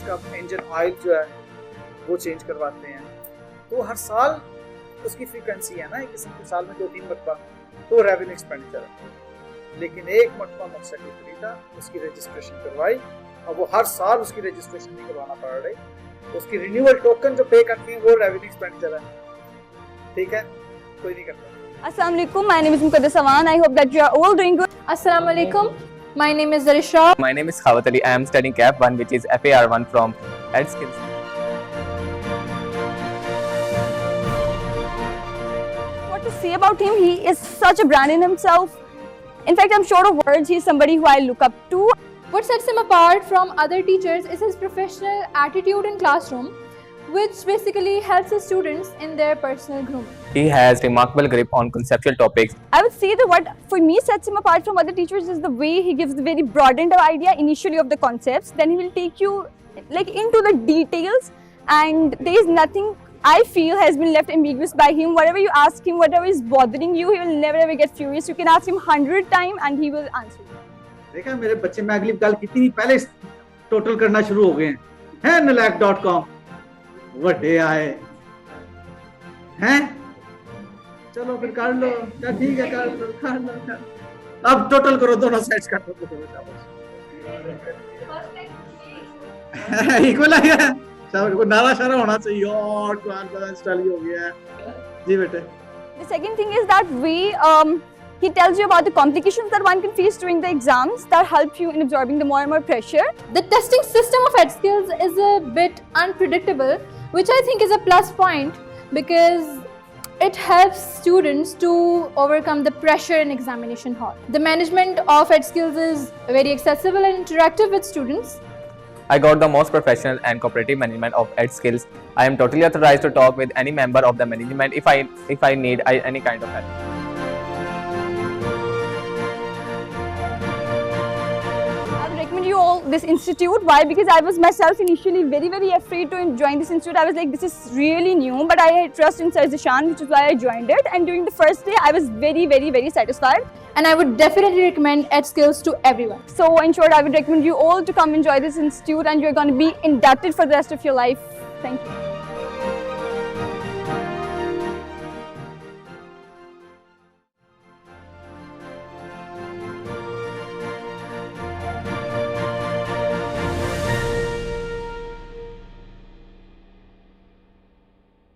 का engine oil जो है वो चेंज करवाते हैं, तो हर साल उसकी फ्रीक्वेंसी है ना, किसी के साल में 2-3 मरतबा, तो रेवेन्यू एक्सपेंडिचर है। लेकिन एक मरतबा मोटरसाइकिल खरीदा, उसकी रजिस्ट्रेशन करवाई, और वो हर साल उसकी रजिस्ट्रेशन नहीं करवाना पड़ रही, तो उसकी रिन्यूअल टोकन जो पे करती है वो रेवेन्यू एक्सपेंडिचर है। ठीक है, कोई नहीं करता। Assalamu alaikum, my name is Muqaddas Awan. I hope that you are all doing good. Assalamu alaikum, my name is Zarisha. My name is Khawat Ali. I am studying CAP 1, which is FAR1 from EdSkills. What to say about him? He is such a brand in himself. In fact, I'm short of words. He's somebody who I look up to. What sets him apart from other teachers is his professional attitude in classroom, which basically helps his students in their personal grooming. He has remarkable grip on conceptual topics. I would say that what for me sets him apart from other teachers is the way he gives the very broadened idea initially of the concepts. Then he will take you like into the details, and there is nothing I feel has been left ambiguous by him. Whatever you ask him, whatever is bothering you, he will never ever get furious. You can ask him 100 times and he will answer you. देखा मेरे बच्चे, मैं अगली गल कितनी पहले total करना शुरू हो गए हैं nalack.com वड्डे आए हैं, चलो फिर कर लो, क्या ठीक है, कर लो। अब टोटल करो, दोनों साइड्स का टोटल इक्वल है, सब नारा शारा होना चाहिए, और क्लास बैलेंस टैली हो गया है जी बेटे। The second thing is that he tells you about the complications that one can face during the exams that help you in absorbing the more and more pressure. The testing system of EdSkills is a bit unpredictable, which I think is a plus point because it helps students to overcome the pressure in examination hall. The management of EdSkills is very accessible and interactive with students. I got the most professional and cooperative management of EdSkills. I am totally authorized to talk with any member of the management if I need any kind of help. You all this institute. Why? Because I was myself initially very afraid to join this institute. I was like, this is really new, but I had trust in Sir Zishan, which is why I joined it. And during the first day, I was very satisfied. And I would definitely recommend EdSkills to everyone. So in short, I would recommend you all to come enjoy this institute, and you're going to be inducted for the rest of your life. Thank you.